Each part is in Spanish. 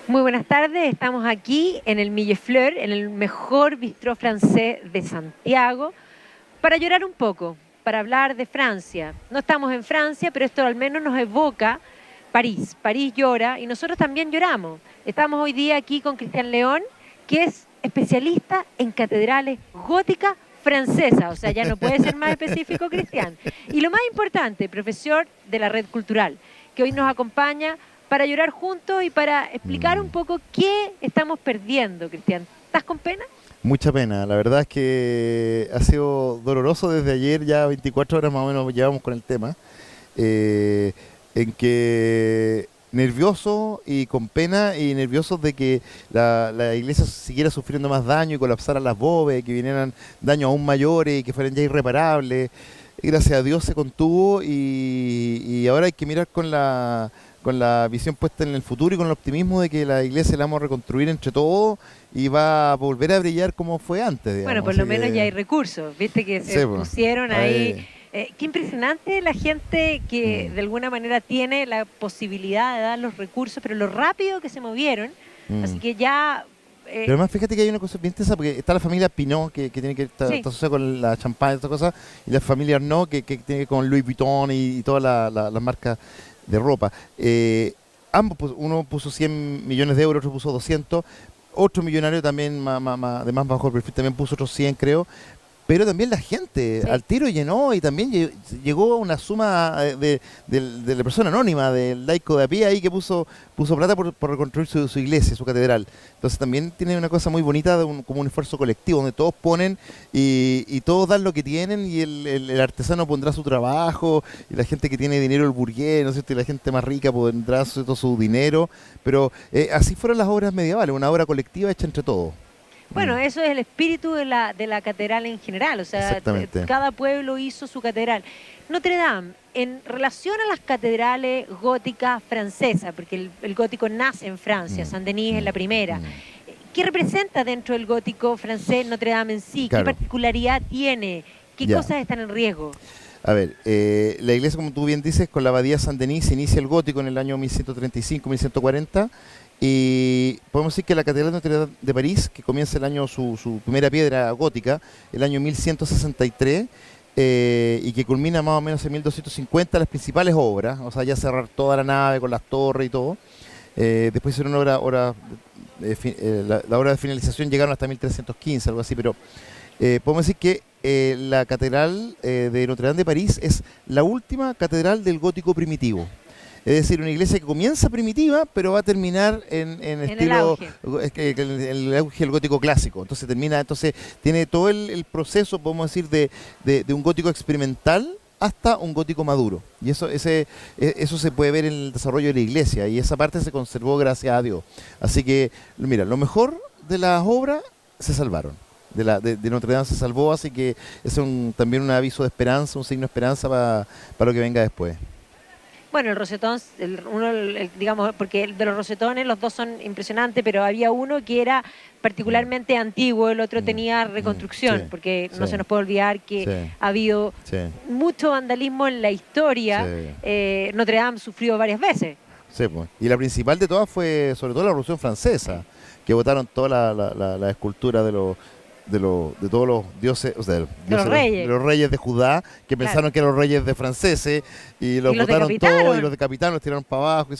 Muy buenas tardes, estamos aquí en el Millefleur, en el mejor bistró francés de Santiago, para llorar un poco, para hablar de Francia. No estamos en Francia, pero esto al menos nos evoca París. París llora y nosotros también lloramos. Estamos hoy día aquí con Cristian León, que es especialista en catedrales góticas francesas, o sea, ya no puede ser más específico, Cristian. Y lo más importante, profesor de la Red Cultural, que hoy nos acompaña para llorar juntos y para explicar un poco qué estamos perdiendo, Cristian. ¿Estás con pena? Mucha pena, la verdad es que ha sido doloroso desde ayer, ya 24 horas más o menos llevamos con el tema, eh, en que nervioso y con pena y nerviosos de que la iglesia siguiera sufriendo más daño y colapsaran las bóvedas, que vinieran daños aún mayores y que fueran ya irreparables. Y gracias a Dios se contuvo y ahora hay que mirar con la visión puesta en el futuro y con el optimismo de que la iglesia la vamos a reconstruir entre todos y va a volver a brillar como fue antes, Bueno, digamos. por Así lo menos ya hay que, recursos, viste que sí, se pues, pusieron ahí. ahí, Qué impresionante la gente que mm, de alguna manera tiene la posibilidad de dar los recursos, pero lo rápido que se movieron. Así mm. que ya, Pero además fíjate que hay una cosa bien tensa, porque está la familia Pinot, que tiene que estar sí, está asociada con la champagne y estas cosas, y la familia Arnaud, que tiene que ver con Louis Vuitton y todas las marcas de ropa. Ambos, uno puso 100 millones de euros, otro puso 200. Otro millonario también de más bajo perfil también puso otros 100, creo. Pero también la gente sí. al tiro llenó y también llegó a una suma de la persona anónima, del laico de a pie ahí que puso plata por reconstruir su iglesia, su catedral. Entonces también tiene una cosa muy bonita, como un esfuerzo colectivo, donde todos ponen y todos dan lo que tienen y el artesano pondrá su trabajo y la gente que tiene dinero, el burgués, ¿no es cierto? Y la gente más rica pondrá todo su dinero. Pero así fueron las obras medievales, una obra colectiva hecha entre todos. Mm, Bueno, eso es el espíritu de la catedral en general, o sea, exactamente. cada pueblo hizo su catedral. Notre Dame, en relación a las catedrales góticas francesas, porque el gótico nace en Francia, Mm, Saint-Denis es mm, la primera, mm. ¿qué representa dentro del gótico francés Notre Dame en sí? ¿Qué Claro, particularidad tiene? ¿Qué ya. cosas están en riesgo? A ver, la iglesia, como tú bien dices, con la abadía Saint-Denis se inicia el gótico en el año 1135-1140 y podemos decir que la Catedral de Notre Dame de París, que comienza el año su primera piedra gótica, el año 1163, y que culmina más o menos en 1250 las principales obras, o sea, ya cerrar toda la nave con las torres y todo. Después hicieron la hora de finalización llegaron hasta 1315, algo así, pero podemos decir que la catedral de Notre Dame de París es la última catedral del gótico primitivo. Es decir, una iglesia que comienza primitiva, pero va a terminar en En el estilo, auge. el auge del gótico clásico. Entonces tiene todo el proceso, podemos decir, de un gótico experimental hasta un gótico maduro. Y eso se puede ver en el desarrollo de la iglesia, y esa parte se conservó gracias a Dios. Así que, mira, lo mejor de las obras se salvaron. De Notre Dame se salvó, así que es también un aviso de esperanza, un signo de esperanza para lo que venga después. Bueno, el rosetón, digamos, porque de los rosetones los dos son impresionantes, pero había uno que era Mm, particularmente antiguo, el otro mm, tenía sí, reconstrucción, porque sí, no se nos puede olvidar que sí, ha habido sí, mucho vandalismo en la historia. sí, Notre Dame sufrió varias veces. sí, pues. Y la principal de todas fue sobre todo la Revolución Francesa, que botaron toda la escultura de todos los dioses, o sea, De los de reyes, los reyes de Judá, que claro. pensaron que eran los reyes de franceses, y Y los los botaron todos, y los decapitaron. decapitaron, los tiraron para abajo,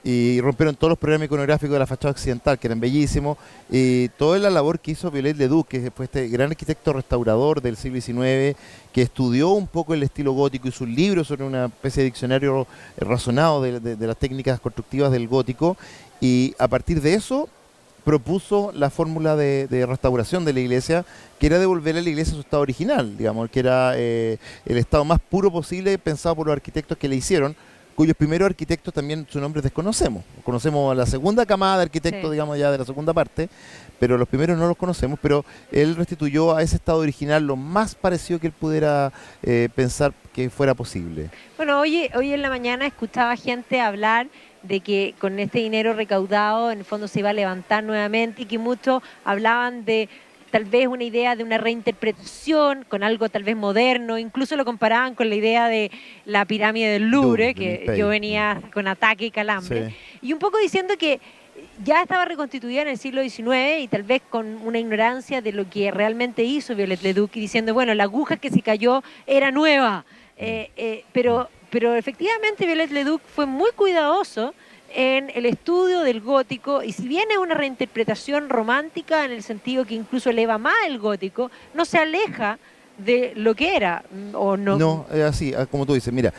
y rompieron todos los programas iconográficos de la fachada occidental, que eran bellísimos, y toda la labor que hizo Viollet-le-Duc, que fue este gran arquitecto restaurador del siglo XIX, que estudió un poco el estilo gótico y sus libros sobre una especie de diccionario razonado de las técnicas constructivas del gótico, y a partir de eso propuso la fórmula de restauración de la iglesia, que era devolver a la iglesia su estado original, digamos, que era el estado más puro posible, pensado por los arquitectos que le hicieron, cuyos primeros arquitectos también su nombre desconocemos. Conocemos a la segunda camada de arquitectos, Sí. digamos, ya de la segunda parte, pero los primeros no los conocemos, pero él restituyó a ese estado original lo más parecido que él pudiera pensar que fuera posible. Bueno, hoy en la mañana escuchaba gente hablar de que con este dinero recaudado en el fondo se iba a levantar nuevamente y que muchos hablaban de tal vez una idea de una reinterpretación con algo tal vez moderno, incluso lo comparaban con la idea de la pirámide del Louvre, Louvre, del que yo Imperio. venía con ataque y calambre, Sí. y un poco diciendo que ya estaba reconstituida en el siglo XIX y tal vez con una ignorancia de lo que realmente hizo Viollet Leduc y diciendo, bueno, la aguja que se cayó era nueva. Pero efectivamente Viollet Leduc fue muy cuidadoso en el estudio del gótico, y si bien es una reinterpretación romántica en el sentido que incluso eleva más el gótico, no se aleja de lo que era, o no. No, así, como tú dices, mira,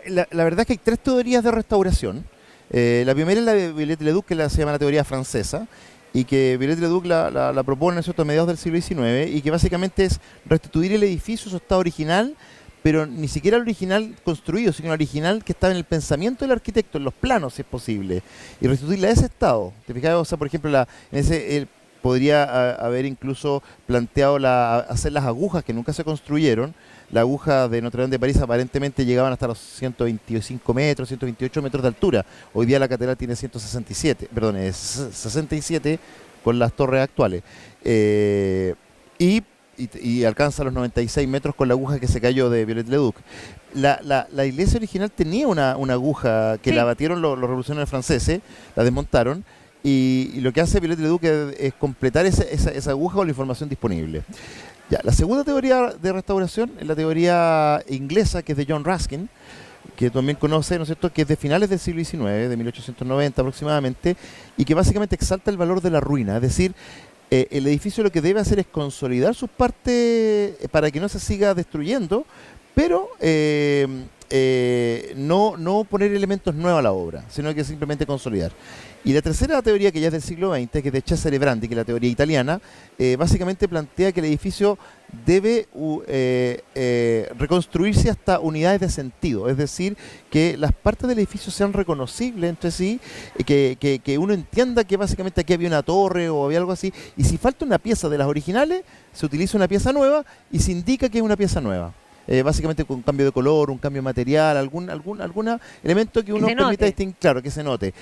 la verdad es que hay tres teorías de restauración. La primera es la de Viollet-le-Duc, que se llama la teoría francesa, y que Viollet-le-Duc la propone, ¿no es cierto?, a mediados del siglo XIX, y que básicamente es restituir el edificio a su estado original, pero ni siquiera el original construido, sino el original que estaba en el pensamiento del arquitecto, en los planos, si es posible, y restituirla a ese estado. ¿Te fijas? O sea, por ejemplo, él podría haber incluso planteado hacer las agujas que nunca se construyeron. Las agujas de Notre Dame de París aparentemente llegaban hasta los 125 metros, 128 metros de altura. Hoy día la catedral tiene 167, perdón, es 67 con las torres actuales. Y alcanza los 96 metros con la aguja que se cayó de Viollet-le-Duc. La iglesia original tenía una aguja que la batieron los revolucionarios franceses, la desmontaron, y lo que hace Viollet-le-Duc es completar esa aguja con la información disponible. Ya, la segunda teoría de restauración es la teoría inglesa, que es de John Ruskin, que también conoce, ¿no es cierto?, que es de finales del siglo XIX, de 1890 aproximadamente, y que básicamente exalta el valor de la ruina. Es decir, el edificio lo que debe hacer es consolidar sus partes para que no se siga destruyendo, pero no poner elementos nuevos a la obra, sino que simplemente consolidar. Y la tercera teoría, que ya es del siglo XX, que es de Cesare Brandi, que es la teoría italiana, básicamente plantea que el edificio debe reconstruirse hasta unidades de sentido, es decir, que las partes del edificio sean reconocibles entre sí, que uno entienda que básicamente aquí había una torre o había algo así, y si falta una pieza de las originales, se utiliza una pieza nueva y se indica que es una pieza nueva. Básicamente con un cambio de color, un cambio de material, algún elemento que uno permita distinguir, claro, que se note.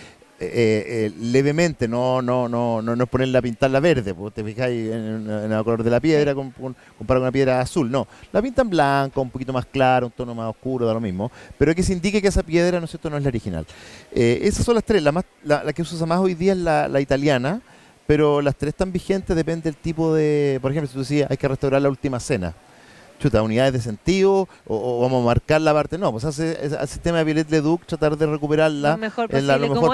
Levemente, no es ponerla a pintarla verde, porque te fijáis en el color de la piedra comparado con una piedra azul, no, la pintan blanca, un poquito más clara, un tono más oscuro, da lo mismo, pero que se indique que esa piedra, ¿no es cierto?, no es la original. Esas son las tres, la que se usa más hoy día es la italiana, pero las tres están vigentes, depende del tipo de, por ejemplo, si tú decías, hay que restaurar la Última Cena. Chuta, unidades de sentido, o vamos a marcar la parte, no, pues hace el sistema de Viollet-le-Duc, tratar de recuperarla Lo mejor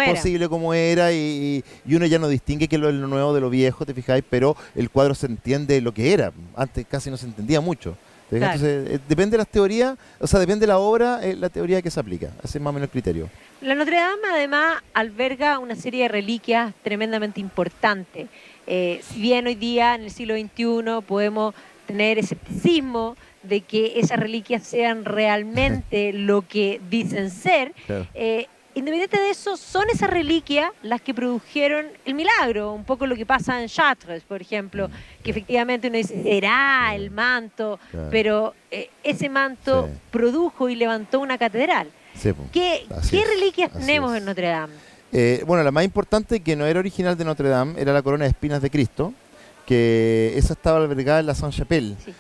posible como era, y uno ya no distingue que es lo nuevo de lo viejo, te fijáis, pero el cuadro se entiende lo que era, antes casi no se entendía mucho. Claro. Entonces, depende de las teorías, o sea, depende de la obra, la teoría que se aplica, ese es más o menos el criterio. La Notre Dame además alberga una serie de reliquias tremendamente importantes. Si bien hoy día, en el siglo XXI, podemos tener escepticismo de que esas reliquias sean realmente lo que dicen ser, claro. Independiente de eso, son esas reliquias las que produjeron el milagro, un poco lo que pasa en Chartres, por ejemplo, que efectivamente uno dice, será el manto, claro. Pero ese manto produjo y levantó una catedral. Sí, ¿Qué reliquias tenemos en Notre Dame? Bueno, la más importante, que no era original de Notre Dame, era la corona de espinas de Cristo, que esa estaba albergada en la Sainte-Chapelle, sí.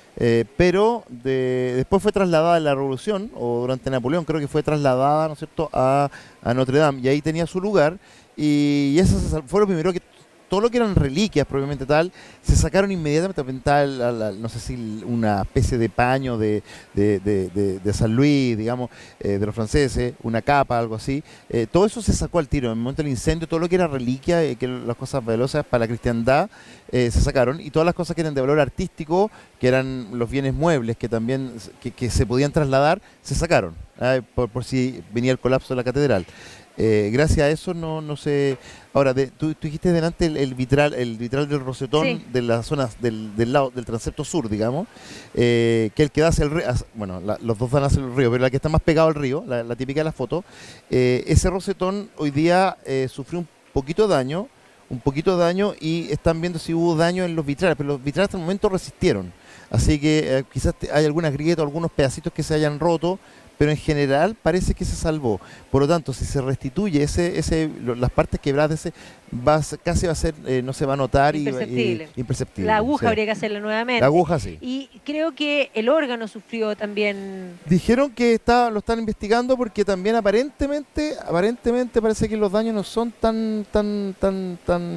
Pero después fue trasladada en la Revolución, o durante Napoleón, creo que fue trasladada, ¿no es cierto?, a Notre Dame, y ahí tenía su lugar, y eso fue lo primero que todo lo que eran reliquias propiamente tal, se sacaron inmediatamente, no sé si una especie de paño de San Luis, digamos, de los franceses, una capa, algo así. Todo eso se sacó al tiro. En el momento del incendio, todo lo que era reliquia, que las cosas valiosas para la cristiandad, se sacaron, y todas las cosas que eran de valor artístico, que eran los bienes muebles que también que se podían trasladar, se sacaron, por si venía el colapso de la catedral. Gracias a eso no sé. Ahora, tú dijiste delante el vitral del rosetón, sí, de las zonas del lado del transepto sur, digamos, que el que da hacia el río, bueno, los dos dan hacia el río, pero la que está más pegado al río, la típica de la foto, ese rosetón hoy día sufrió un poquito de daño, y están viendo si hubo daño en los vitrales, pero los vitrales hasta el momento resistieron. Así que quizás hay algunas grietas, algunos pedacitos que se hayan roto, pero en general parece que se salvó. Por lo tanto, si se restituye las partes quebradas, casi va a ser, no se va a notar Imperceptible. imperceptible. La aguja Sí. habría que hacerla nuevamente. La aguja sí. Y creo que el órgano sufrió también. Dijeron que lo están investigando porque también aparentemente parece que los daños no son tan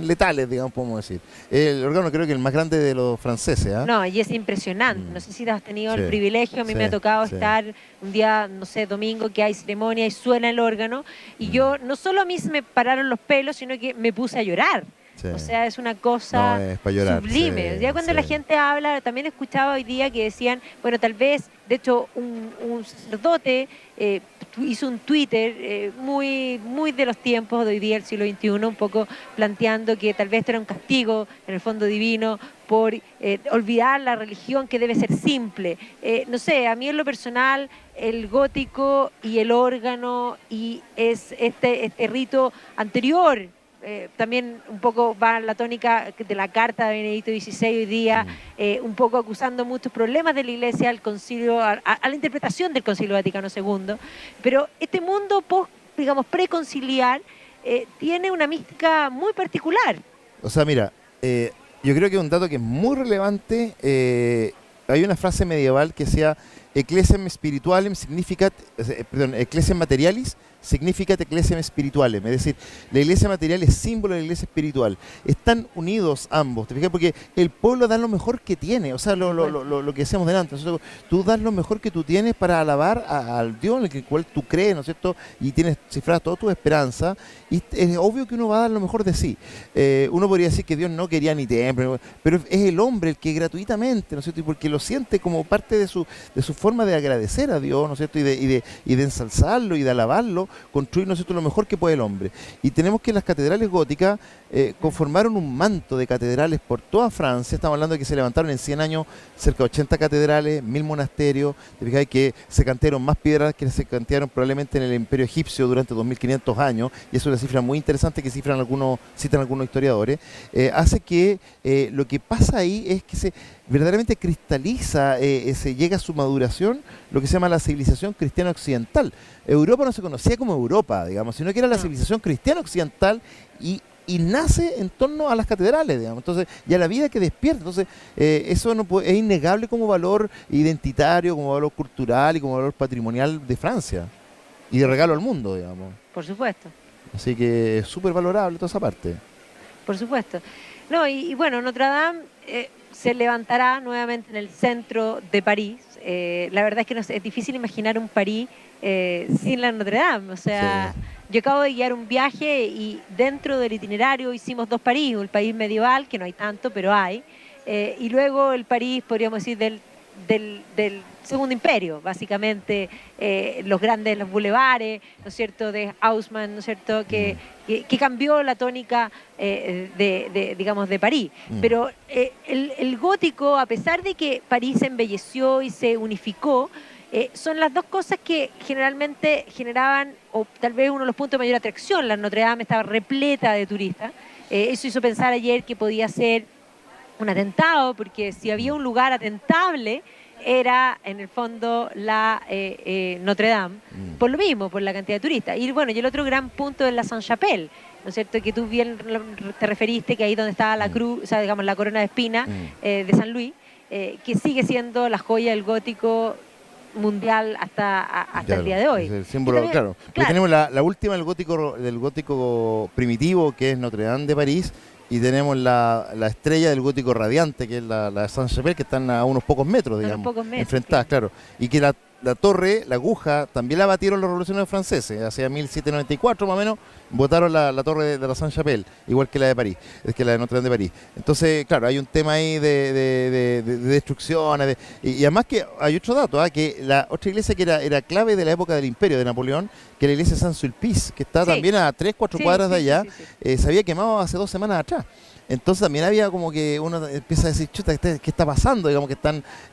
letales, digamos, podemos decir. El órgano creo que el más grande de los franceses, ¿ah? No, y es impresionante. No sé si has tenido Sí, el privilegio, a mí me ha tocado estar un día, no sé, domingo, que hay ceremonia y suena el órgano. Y yo, no solo a mí se me pararon los pelos, sino que me puse a llorar. Sí. O sea, es una cosa No, es para llorar, sublime. sí, Ya cuando la gente habla, también escuchaba hoy día que decían, bueno, tal vez, de hecho, un sacerdote hizo un Twitter muy de los tiempos de hoy día, el siglo XXI, un poco planteando que tal vez esto era un castigo, en el fondo divino, por olvidar la religión que debe ser simple. No sé, a mí en lo personal, el gótico y el órgano y es este rito anterior, también un poco va la tónica de la carta de Benedicto XVI hoy día, un poco acusando muchos problemas de la Iglesia al concilio, a la interpretación del Concilio Vaticano II. Pero este mundo digamos, preconciliar tiene una mística muy particular. O sea, mira, yo creo que un dato que es muy relevante, hay una frase medieval que decía Ecclesiam spiritualem significat, perdón, Ecclesiam materialis significat ecclesiam spiritualem, es decir, la iglesia material es símbolo de la iglesia espiritual. Están unidos ambos, ¿te fijas? Porque el pueblo da lo mejor que tiene, o sea, lo que decíamos delante, nosotros, tú das lo mejor que tú tienes para alabar al Dios en el cual tú crees, ¿no es cierto? Y tienes cifradas toda tu esperanza, y es obvio que uno va a dar lo mejor de sí. Uno podría decir que Dios no quería ni templo, pero es el hombre el que gratuitamente, ¿no es cierto? Y porque lo siente como parte de su forma de agradecer a Dios, ¿no es cierto? Y de ensalzarlo y de alabarlo, construir, ¿no es cierto?, lo mejor que puede el hombre. Y tenemos que las catedrales góticas conformaron un manto de catedrales por toda Francia. Estamos hablando de que se levantaron en 100 años cerca de 80 catedrales, 1000 monasterios. Te fijas que se cantearon más piedras que se cantearon probablemente en el Imperio Egipcio durante 2500 años, y eso es una cifra muy interesante que citan algunos historiadores. Hace que lo que pasa ahí es que se verdaderamente cristaliza, se llega a su maduración lo que se llama la civilización cristiana occidental. Europa no se conocía como Europa, digamos, sino que era la civilización cristiana occidental y nace en torno a las catedrales, digamos. Entonces, y a la vida que despierta. Entonces, eso es innegable como valor identitario, como valor cultural y como valor patrimonial de Francia y de regalo al mundo, digamos. Por supuesto. Así que es súper valorable toda esa parte. Por supuesto. No, y bueno, Notre Dame se levantará nuevamente en el centro de París. La verdad es que es difícil imaginar un París sin la Notre Dame. O sea, sí. Yo acabo de guiar un viaje y dentro del itinerario hicimos 2 París, el París medieval, que no hay tanto, pero hay, y luego el París, podríamos decir, del Segundo Imperio, básicamente los boulevares, ¿no es cierto?, de Haussmann, ¿no es cierto?, que cambió la tónica digamos, de París. Pero el gótico, a pesar de que París se embelleció y se unificó, son las dos cosas que generalmente generaban, o tal vez uno de los puntos de mayor atracción. La Notre Dame estaba repleta de turistas. Eso hizo pensar ayer que podía ser un atentado, porque si había un lugar atentable, era en el fondo la Notre Dame, por lo mismo, por la cantidad de turistas. Y bueno, y el otro gran punto es la Sainte-Chapelle, ¿no es cierto?, que tú bien te referiste, que ahí donde estaba la cruz, o sea, digamos, la corona de espina de San Luis, que sigue siendo la joya del gótico mundial hasta claro, el día de hoy. Es el símbolo, también, claro. Tenemos la última del gótico primitivo, que es Notre Dame de París, y tenemos la estrella del gótico radiante, que es la Sainte-Chapelle, que están a unos pocos metros, digamos, enfrentadas, claro. Y que la torre, la aguja, también la batieron los revolucionarios franceses, hacia 1794 más o menos, botaron la torre de la Sainte-Chapelle, igual que la de París, es que la de Notre Dame de París. Entonces, claro, hay un tema ahí de destrucciones, y además que hay otro dato, que la otra iglesia que era clave de la época del Imperio de Napoleón, que era la iglesia Saint-Sulpice, que está también a 3-4 cuadras de allá, se había quemado hace 2 semanas atrás. Entonces también había como que uno empieza a decir, chuta, ¿qué está pasando? Digamos que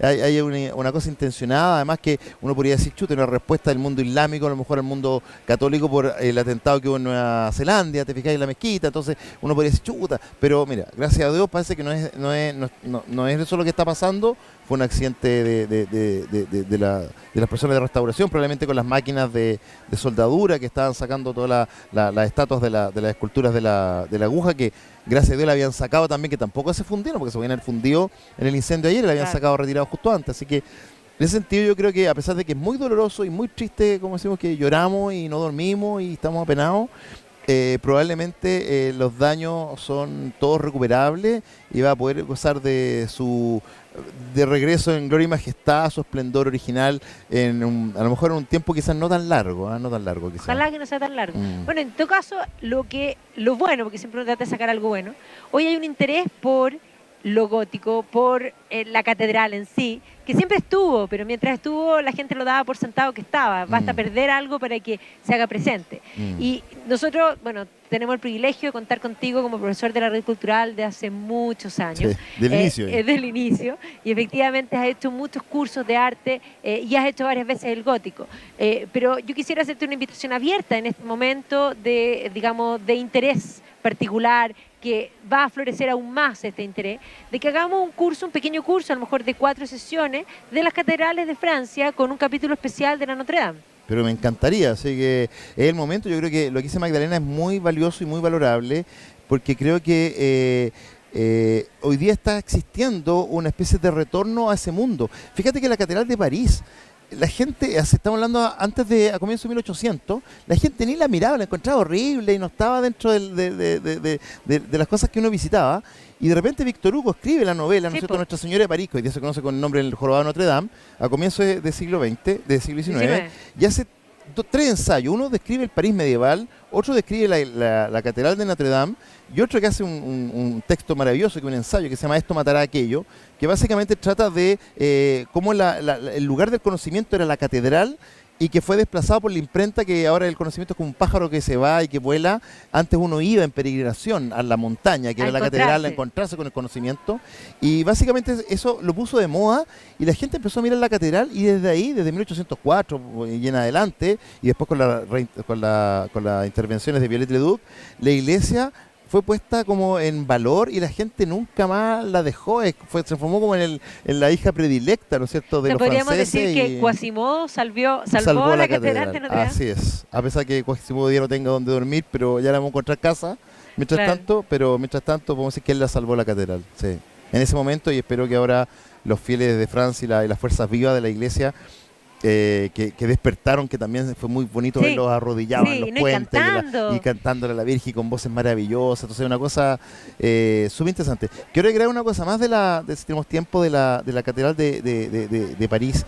hay una cosa intencionada, además que uno podría decir, chuta, una respuesta del mundo islámico, a lo mejor al mundo católico por el atentado que hubo en Nueva Zelanda, te fijáis en la mezquita, entonces uno podría decir, chuta, pero mira, gracias a Dios parece que no es eso lo que está pasando. Fue un accidente de las personas de restauración, probablemente con las máquinas de soldadura que estaban sacando todas las estatuas de las esculturas de la aguja, que gracias a Dios la habían sacado también, que tampoco se fundieron, porque se habían fundido en el incendio ayer y la habían sacado retirado justo antes. Así que en ese sentido yo creo que, a pesar de que es muy doloroso y muy triste, como decimos, que lloramos y no dormimos y estamos apenados, probablemente los daños son todos recuperables y va a poder gozar de regreso en gloria y majestad, su esplendor original, a lo mejor en un tiempo quizás no tan largo, no tan largo quizás. Ojalá que no sea tan largo. Bueno, en todo caso, lo bueno, porque siempre uno trata de sacar algo bueno, hoy hay un interés por lo gótico, por la catedral en sí, que siempre estuvo, pero mientras estuvo la gente lo daba por sentado que estaba. Basta perder algo para que se haga presente. Y nosotros, bueno, tenemos el privilegio de contar contigo como profesor de la red cultural de hace muchos años. Sí, del inicio. Del inicio. Y efectivamente has hecho muchos cursos de arte y has hecho varias veces el gótico. Pero yo quisiera hacerte una invitación abierta en este momento digamos, de interés particular, que va a florecer aún más este interés, de que hagamos un pequeño curso, a lo mejor de 4 sesiones, de las catedrales de Francia, con un capítulo especial de la Notre Dame. Pero me encantaría, así que es el momento. Yo creo que lo que dice Magdalena es muy valioso y muy valorable, porque creo que hoy día está existiendo una especie de retorno a ese mundo. Fíjate que la Catedral de París, la gente, estamos hablando a comienzos de 1800, la gente ni la miraba, la encontraba horrible y no estaba dentro de las cosas que uno visitaba. Y de repente Víctor Hugo escribe la novela, ¿no es cierto?, Nuestra Señora de París, que hoy día se conoce con el nombre del Jorobado de Notre Dame, a comienzos del siglo XX, del siglo XIX, y hace 3 ensayos. Uno describe el París medieval, otro describe la Catedral de Notre Dame, y otro que hace un texto maravilloso, que es un ensayo que se llama Esto matará a aquello, que básicamente trata de cómo el lugar del conocimiento era la catedral, y que fue desplazado por la imprenta, que ahora el conocimiento es como un pájaro que se va y que vuela. Antes uno iba en peregrinación a la montaña, que era la catedral, a encontrarse con el conocimiento, y básicamente eso lo puso de moda, y la gente empezó a mirar la catedral, y desde ahí, desde 1804 y en adelante, y después con las intervenciones de Viollet Leduc, la iglesia fue puesta como en valor y la gente nunca más la dejó, se transformó como en la hija predilecta, ¿no es cierto?, de los franceses. Podríamos decir que Quasimodo salvó la catedral de Notre Dame. Así es, a pesar que Quasimodo ya no tenga donde dormir, pero ya la vamos a encontrar casa, mientras tanto podemos decir que él la salvó la catedral, sí. En ese momento, y espero que ahora los fieles de Francia y las fuerzas vivas de la iglesia que despertaron, que también fue muy bonito verlos arrodillados en los puentes y cantándole a la Virgen con voces maravillosas. Entonces, una cosa súper interesante. Quiero agregar una cosa más si tenemos tiempo, de la Catedral de París.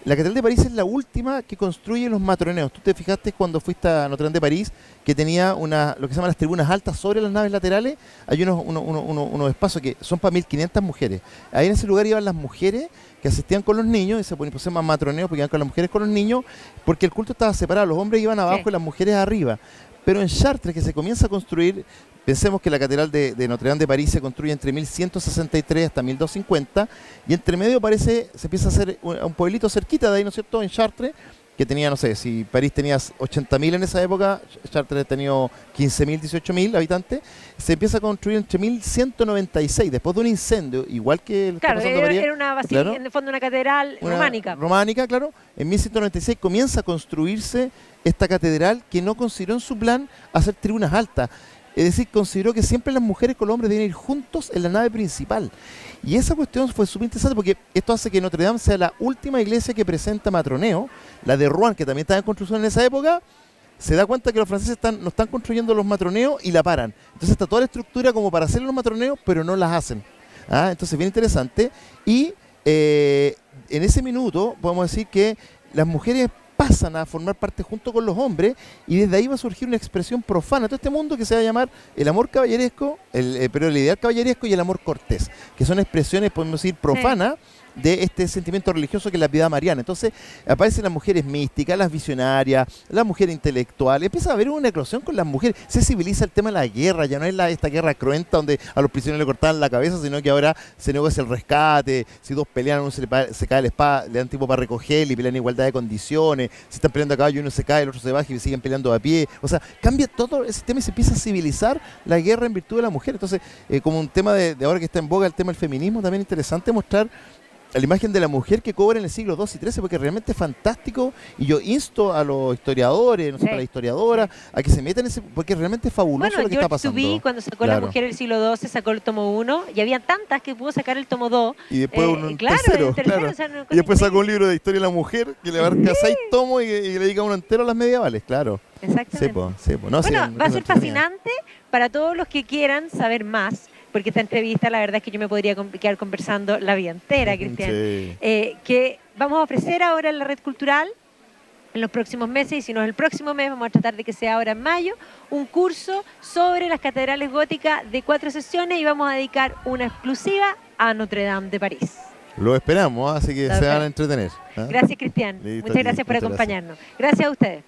La Catedral de París es la última que construyen los matroneos. Tú te fijaste cuando fuiste a Notre Dame de París, que tenía lo que se llaman las tribunas altas sobre las naves laterales. Hay unos espacios que son para 1500 mujeres. Ahí en ese lugar iban las mujeres que asistían con los niños, y se llaman matroneos porque iban con las mujeres con los niños, porque el culto estaba separado. Los hombres iban abajo y las mujeres arriba. Pero en Chartres, que se comienza a construir, pensemos que la Catedral de Notre Dame de París se construye entre 1163 hasta 1250, y entre medio se empieza a hacer un pueblito cerquita de ahí, ¿no es cierto?, en Chartres, que tenía, no sé, si París tenía 80.000 en esa época, Chartres tenía 15.000, 18.000 habitantes. Se empieza a construir entre 1196, después de un incendio, igual que el claro, era una basílica, claro, en el fondo una catedral románica. Románica, claro. En 1196 comienza a construirse esta catedral, que no consideró en su plan hacer tribunas altas. Es decir, consideró que siempre las mujeres con los hombres deben ir juntos en la nave principal. Y esa cuestión fue súper interesante, porque esto hace que Notre Dame sea la última iglesia que presenta matroneo. La de Rouen, que también estaba en construcción en esa época, se da cuenta que los franceses no están construyendo los matroneos y la paran. Entonces está toda la estructura como para hacer los matroneos, pero no las hacen. Entonces, bien interesante. Y en ese minuto podemos decir que las mujeres pasan a formar parte junto con los hombres, y desde ahí va a surgir una expresión profana, todo este mundo que se va a llamar el amor caballeresco, pero el ideal caballeresco y el amor cortés, que son expresiones, podemos decir, profanas, de este sentimiento religioso que es la piedad mariana. Entonces aparecen las mujeres místicas, las visionarias, las mujeres intelectuales. Empieza a haber una eclosión con las mujeres. Se civiliza el tema de la guerra. Ya no es esta guerra cruenta donde a los prisioneros le cortaban la cabeza, sino que ahora se negocia el rescate. Si dos pelean, uno se cae la espada, le dan tiempo para recoger y pelean en igualdad de condiciones. Si están peleando a caballo, uno se cae, el otro se baja y siguen peleando a pie. O sea, cambia todo ese tema y se empieza a civilizar la guerra en virtud de la mujer. Entonces, como un tema de ahora que está en boga el tema del feminismo, también interesante mostrar la imagen de la mujer que cobra en el siglo XII y XIII, porque realmente es fantástico, y yo insto a los historiadores, no sé, a las historiadoras, a que se metan en ese, porque realmente es fabuloso lo que está pasando. George Duby, cuando sacó La mujer del siglo XII, sacó el tomo 1, y había tantas que pudo sacar el tomo 2. Y después un tercero, claro. O sea, y después sacó un libro de historia de la mujer, que le abarca 6 tomos y le dedica uno entero a las medievales, claro. Exactamente. No, bueno, va a ser fascinante para todos los que quieran saber más, porque esta entrevista, la verdad es que yo me podría quedar conversando la vida entera, Cristian. Sí. Que vamos a ofrecer ahora en la Red Cultural, en los próximos meses, y si no es el próximo mes, vamos a tratar de que sea ahora en mayo, un curso sobre las catedrales góticas de 4 sesiones, y vamos a dedicar una exclusiva a Notre Dame de París. Lo esperamos, así que se van a entretener. Gracias, Cristian. Muchas gracias por acompañarnos. Gracias a ustedes.